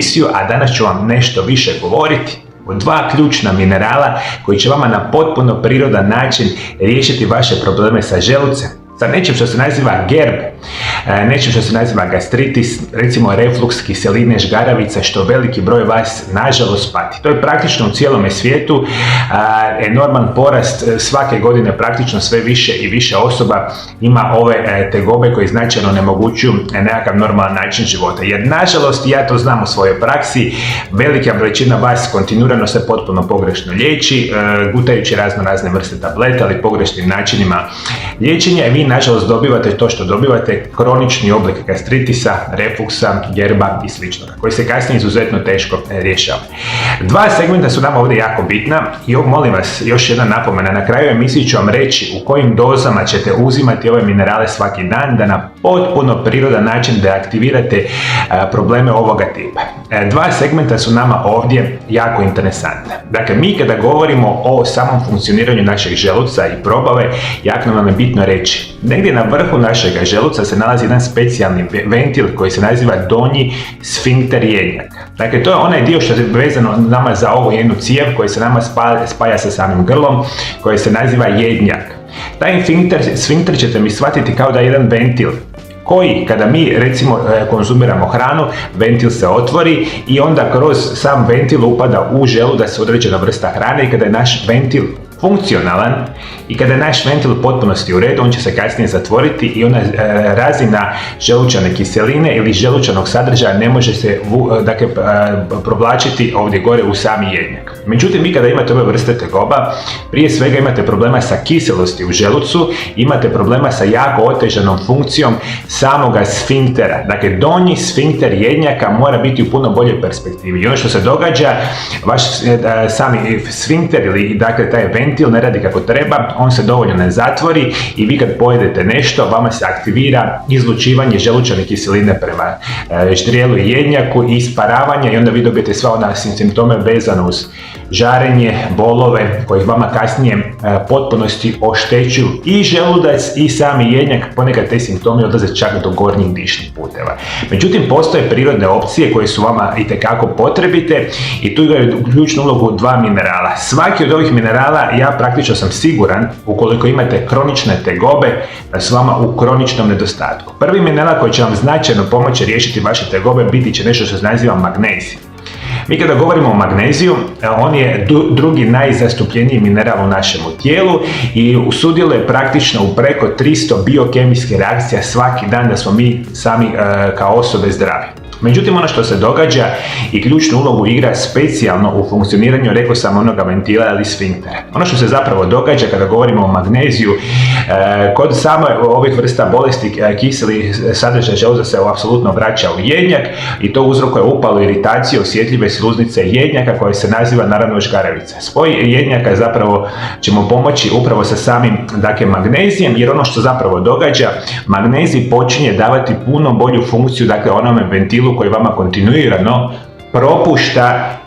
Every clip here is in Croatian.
emisiju, a danas ću vam nešto više govoriti o dva ključna minerala koji će vama na potpuno prirodan način riješiti vaše probleme sa želucem, sa nečim što se naziva GERD, nečim što se naziva gastritis, recimo refluks, kiseline, žgaravica, što veliki broj vas nažalost pati. To je praktično u cijelome svijetu enorman porast, svake godine praktično sve više i više osoba ima ove tegobe koji značajno onemogućuju nekakav normalan način života. Jer nažalost, ja to znam u svojoj praksi, velika većina vas kontinuirano se potpuno pogrešno liječi, gutajući razne vrste tableta, ali pogrešnim načinima liječenja, i vi nažalost dobivate to što dobivate, kronični oblik gastritisa, refluksa, gerba i sl. koji se kasnije izuzetno teško rješava. Dva segmenta su nam ovdje jako bitna i molim vas, još jedna napomena, na kraju emisije ću vam reći u kojim dozama ćete uzimati ove minerale svaki dan da na potpuno prirodan način deaktivirate probleme ovoga tipa. Dva segmenta su nama ovdje jako interesantne. Dakle, mi kada govorimo o samom funkcioniranju našeg želuca i probave, jako nam je bitno reći, negdje na vrhu našeg želuca se nalazi jedan specijalni ventil koji se naziva donji sfinkter jednjaka. Dakle, to je onaj dio što je vezano nama za ovu jednu cijev koji se nama spaja sa samim grlom, koji se naziva jednjak. Taj sfinkter ćete mi shvatiti kao da je jedan ventil koji, kada mi recimo konzumiramo hranu, ventil se otvori i onda kroz sam ventil upada u želudac određena vrsta hrane, i kada je naš ventil funkcionalan i kada je naš ventil u potpunosti u redu, on će se kasnije zatvoriti i ona razina želučane kiseline ili želučanog sadržaja ne može se provlačiti ovdje gore u sami jednjak. Međutim, vi kada imate ove vrste tegoba, prije svega imate problema sa kiselosti u želucu, imate problema sa jako otežanom funkcijom samoga sfinktera. Dakle, donji sfinkter jednjaka mora biti u puno boljoj perspektivi. I ono što se događa, vaš sami sfinkter ili dakle taj ventil ne radi kako treba, on se dovoljno ne zatvori i vi kad pojedete nešto, vama se aktivira izlučivanje želučane kiseline prema ždrijelu i jednjaku i isparavanje, i onda vi dobijete sva ona simptome vezano uz žarenje, bolove koji vama kasnije potpunosti oštećuju i želudac i sami jednjak, ponekad te simptomi odlaze čak do gornjih dišnih puteva. Međutim, postoje prirodne opcije koje su vama itekako potrebite i tu igraju ključnu ulogu dva minerala. Svaki od ovih minerala, ja praktično sam siguran, ukoliko imate kronične tegobe, da su vama u kroničnom nedostatku. Prvi mineral koji će vam značajno pomoći riješiti vaše tegobe biti će nešto što se naziva magnezij. Mi kada govorimo o magneziju, on je drugi najzastupljeniji mineral u našemu tijelu i sudjeluje praktično u preko 300 biokemijskih reakcija svaki dan da smo mi sami kao osobe zdravi. Međutim, ono što se događa i ključnu ulogu igra specijalno u funkcioniranju, rekao sam, onoga ventila ili sfinktera. Ono što se zapravo događa kada govorimo o magneziju, kod same ovih vrsta bolesti kiseli sadržaj želuca se apsolutno vraća u jednjak i to uzrokuje upalu, iritaciju osjetljive sluznice jednjaka koja se naziva naravno žgaravica. Spoj jednjaka zapravo ćemo pomoći upravo sa samim magnezijem, jer ono što zapravo događa, magnezij počinje davati puno bolju funkciju onome ventilu koji vama kontinuirano propušta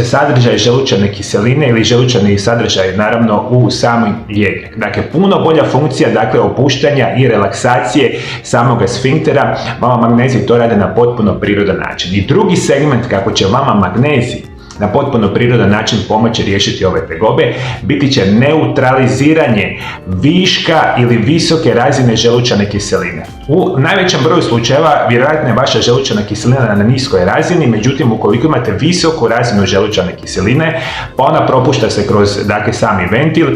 sadržaj želučane kiseline ili želučani sadržaj naravno u sami jednjak. Dakle, puno bolja funkcija opuštanja i relaksacije samoga sfinktera, vama magnezij to rade na potpuno prirodan način. I drugi segment kako će vama magnezij na potpuno prirodan način pomoći riješiti ove tegobe biti će neutraliziranje viška ili visoke razine želučane kiseline. U najvećem broju slučajeva vjerojatno je vaša želučana kiselina na niskoj razini, međutim ukoliko imate visoku razinu želučane kiseline, pa ona propušta se kroz sami ventil,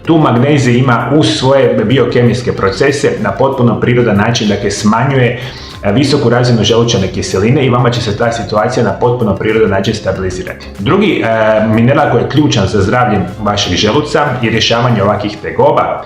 tu magnezij ima uz svoje biokemijske procese na potpuno prirodan način smanjuje visoku razinu želučane kiseline i vama će se ta situacija na potpuno prirodan način stabilizirati. Drugi mineral koji je ključan za zdravlje vašeg želuca i rješavanje ovakvih tegoba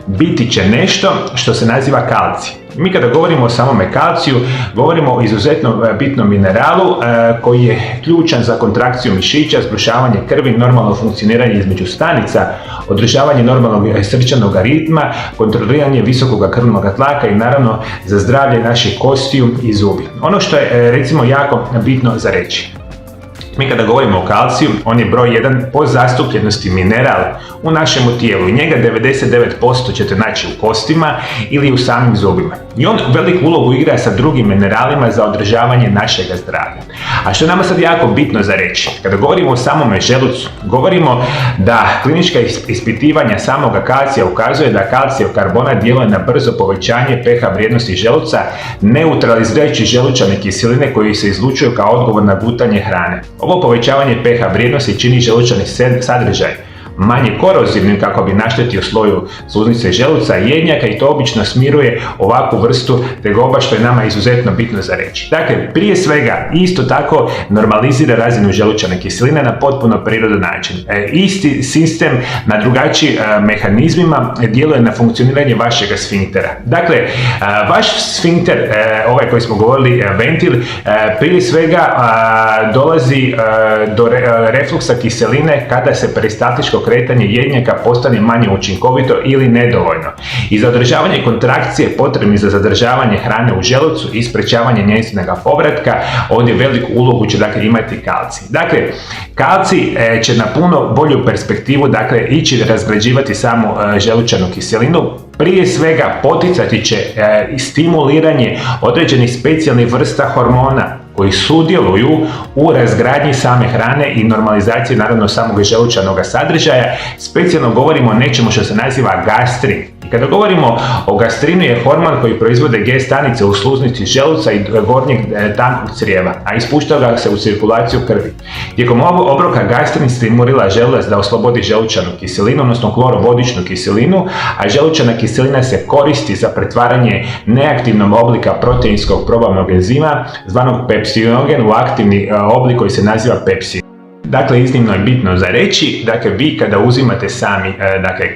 biti će nešto što se naziva kalcij. Mi kada govorimo o samome kalciju, govorimo o izuzetno bitnom mineralu koji je ključan za kontrakciju mišića, zbrušavanje krvi, normalno funkcioniranje između stanica, održavanje normalnog srčanog ritma, kontroliranje visokog krvnog tlaka i naravno za zdravlje naših kostiju i zubi. Ono što je recimo jako bitno za reći. Mi kada govorimo o kalciju, on je broj 1 po zastupljenosti mineral u našemu tijelu i njega 99% ćete naći u kostima ili u samim zubima. I on veliku ulogu igra sa drugim mineralima za održavanje našega zdravlja. A što je nama sad jako bitno za reći, kada govorimo o samome želucu, govorimo da klinička ispitivanja samoga kalcija ukazuje da kalcijev karbonat djeluje na brzo povećanje pH vrijednosti želuca, neutralizirajući želučane kiseline koji se izlučuju kao odgovor na gutanje hrane. Ovo povećavanje pH vrijednosti čini želučani sadržaj manje korozivnim kako bi naštetio sloju sluznice želuca i jednjaka i to obično smiruje ovakvu vrstu tegoba što je nama izuzetno bitno za reći. Dakle, prije svega isto tako normalizira razinu želučane kiseline na potpuno prirodan način. Isti sistem na drugačijim mehanizmima djeluje na funkcioniranje vašega sfinktera. Dakle, vaš sfinkter, ovaj koji smo govorili, ventil, prije svega dolazi do refluksa kiseline kada se peristaltičko kretanje jednjaka postane manje učinkovito ili nedovoljno. I za održavanje kontrakcije potrebni za zadržavanje hrane u želucu i sprečavanje njezinog povratka, ovdje veliku ulogu će imati kalcij. Dakle, kalcij će na puno bolju perspektivu ići razgrađivati samu želučanu kiselinu. Prije svega poticati će stimuliranje određenih specijalnih vrsta hormona koji sudjeluju u razgradnji same hrane i normalizaciji naravno samog želučanog sadržaja. Specijalno govorimo o nečemu što se naziva gastrin. I kada govorimo o gastrinu je hormon koji proizvode G stanice u sluznici želuca i gornjeg tankog crijeva, a ispušta ga se u cirkulaciju krvi. Tijekom obroka gastrin stimulira želudac da oslobodi želučanu kiselinu, odnosno klorovodičnu kiselinu, a želučana kiselina se koristi za pretvaranje neaktivnog oblika proteinskog probavnog enzima zvanog pepsinogen u aktivni oblik koji se naziva pepsin. Dakle, iznimno je bitno za reći, vi kada uzimate sami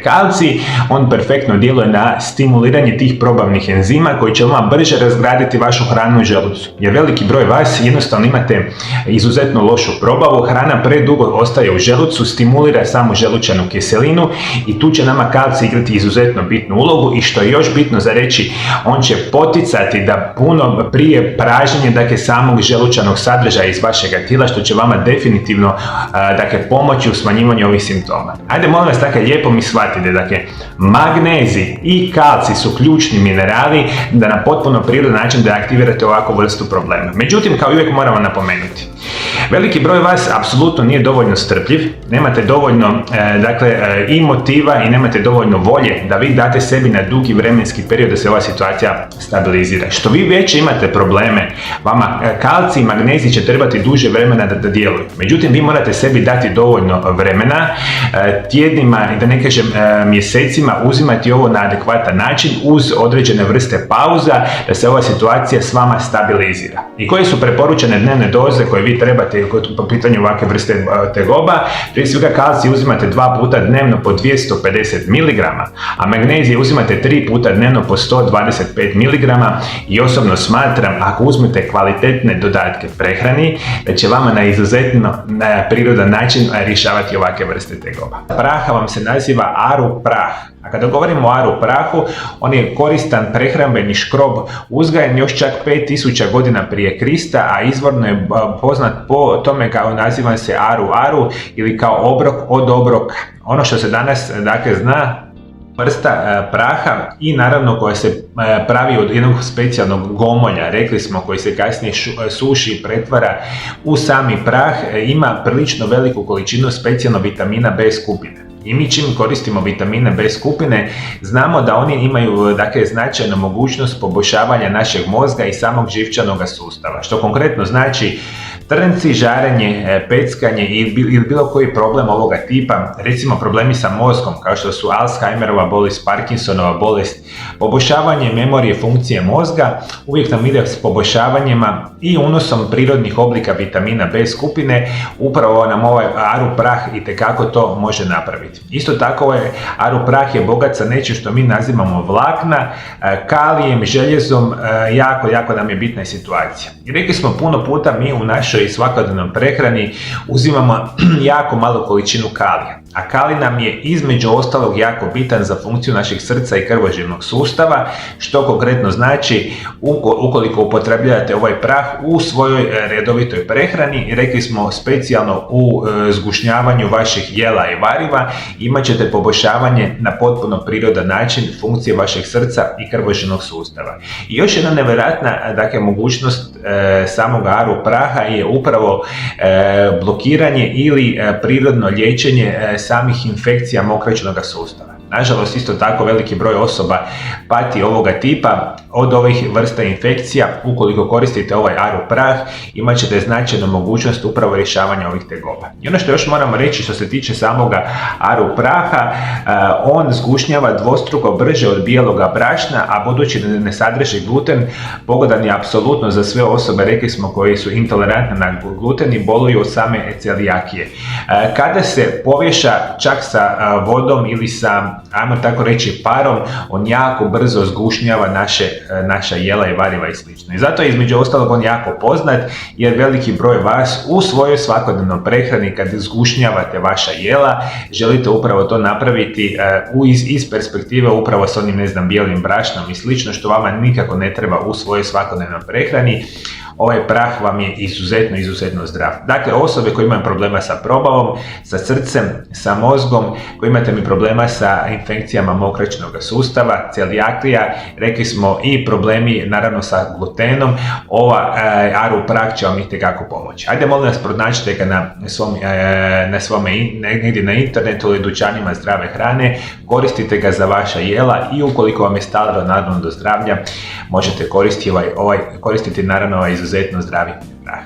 kalcij, on perfektno djeluje na stimuliranje tih probavnih enzima koji će vam brže razgraditi vašu hranu u želucu. Jer veliki broj vas jednostavno imate izuzetno lošu probavu, hrana predugo ostaje u želucu, stimulira samu želučanu kiselinu i tu će nama kalcij igrati izuzetno bitnu ulogu i što je još bitno za reći, on će poticati da puno prije pražnjenje samog želučanog sadržaja iz vašega tijela, što će vama definitivno pomoći u smanjivanju ovih simptoma. Ajde, molim vas, lijepo mi shvatite, magnezij i kalcij su ključni minerali da na potpuno prirodan način da aktivirate ovakvu vrstu problema. Međutim, kao i uvijek moramo napomenuti, veliki broj vas apsolutno nije dovoljno strpljiv, nemate dovoljno i motiva i nemate dovoljno volje da vi date sebi na dugi vremenski period da se ova situacija stabilizira. Što vi već imate probleme, vama kalcij i magnezij će trebati duže vremena da djeluju. Međutim, vi morate sebi dati dovoljno vremena, tjednima i da ne kažem mjesecima uzimati ovo na adekvatan način uz određene vrste pauza da se ova situacija s vama stabilizira. I koje su preporučene dnevne doze koje vi trebate po pitanju ovakve vrste tegoba? Prije svega kalcij uzimate 2 puta dnevno po 250 mg, a magnezij uzimate 3 puta dnevno po 125 mg i osobno smatram, ako uzmete kvalitetne dodatke prehrani, da će vama na izuzetno prirodan način rješavati ovakve vrste tegoba. Praha vam se naziva aru prah. A kada govorimo o aru prahu, on je koristan prehrambeni škrob uzgajan još čak 5000 godina prije Krista, a izvorno je poznat po tome kao nazivan se aru ili kao obrok od obroka. Ono što se danas zna, vrsta praha i naravno koja se pravi od jednog specijalnog gomolja, rekli smo, koji se kasnije suši i pretvara u sami prah, ima prilično veliku količinu specijalno vitamina B skupine. I mi čim koristimo vitamine B skupine, znamo da oni imaju značajnu mogućnost poboljšavanja našeg mozga i samog živčanog sustava, što konkretno znači trnci, žarenje, peckanje ili bilo koji problem ovoga tipa, recimo problemi sa mozgom kao što su Alzheimerova bolest, Parkinsonova bolest, poboljšavanje memorije funkcije mozga, uvijek nam ide s poboljšavanjima i unosom prirodnih oblika vitamina B skupine, upravo nam ovaj aru prah itekako to može napraviti. Isto tako ovaj aru prah je bogat sa nečim što mi nazivamo vlakna, kalijem, željezom, jako nam je bitna situacija. I rekli smo puno puta mi u našoj svakodnevnoj prehrani uzimamo jako malu količinu kalija. A kali nam je između ostalog jako bitan za funkciju našeg srca i krvožilnog sustava, što konkretno znači ukoliko upotrebljavate ovaj prah u svojoj redovitoj prehrani, rekli smo specijalno u zgušnjavanju vaših jela i variva, imat ćete poboljšavanje na potpuno prirodan način funkcije vašeg srca i krvožilnog sustava. I još jedna nevjerojatna mogućnost samog aru praha je upravo blokiranje ili prirodno liječenje samih infekcija mokraćnog sustava. Nažalost, isto tako veliki broj osoba pati ovoga tipa od ovih vrsta infekcija. Ukoliko koristite ovaj aru prah, imat ćete značajnu mogućnost upravo rješavanja ovih tegoba. I ono što još moramo reći što se tiče samoga aru praha, on zgušnjava dvostruko brže od bijeloga brašna, a budući da ne sadrži gluten, pogodan je apsolutno za sve osobe, rekli smo, koji su intolerantne na gluten i boluju od same celijakije. Kada se poviješa čak sa vodom ili sa, ajmo tako reći, parom, on jako brzo zgušnjava naša jela i variva i slično. I zato je između ostalog on jako poznat, jer veliki broj vas u svojoj svakodnevnoj prehrani kad zgušnjavate vaša jela, želite upravo to napraviti iz perspektive upravo s onim, bijelim brašnom i slično, što vama nikako ne treba u svojoj svakodnevnoj prehrani. Ovaj prah vam je izuzetno zdrav. Dakle, osobe koje imaju problema sa probavom, sa srcem, sa mozgom, koji imate problema sa infekcijama mokraćnog sustava, celijakija, rekli smo i problemi naravno sa glutenom, ova aru prah će vam itekako pomoći. Ajde, molim vas, pronađite ga na svome negdje na internetu ili dućanima zdrave hrane, koristite ga za vaša jela i ukoliko vam je stalo naravno do zdravlja, možete koristiti naravno ovaj izuzetno zdravi prah.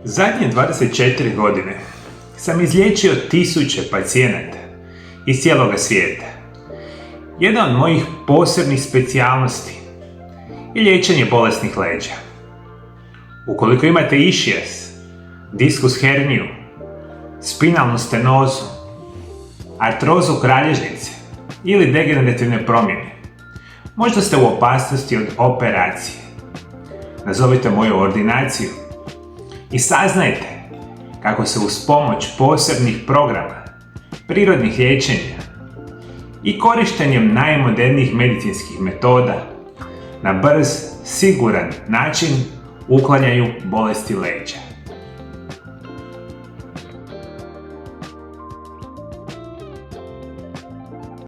Zadnje 24 godine sam izliječio 1000 pacijenata iz cijeloga svijeta. Jedna od mojih posebnih specijalnosti je liječenje bolesnih leđa. Ukoliko imate ischias, diskus herniju, spinalnu stenozu, artrozu kralježnice ili degenerativne promjene, možda ste u opasnosti od operacije. Nazovite moju ordinaciju i saznajte kako se uz pomoć posebnih programa, prirodnih liječenja i korištenjem najmodernijih medicinskih metoda na brz, siguran način uklanjaju bolesti leđa.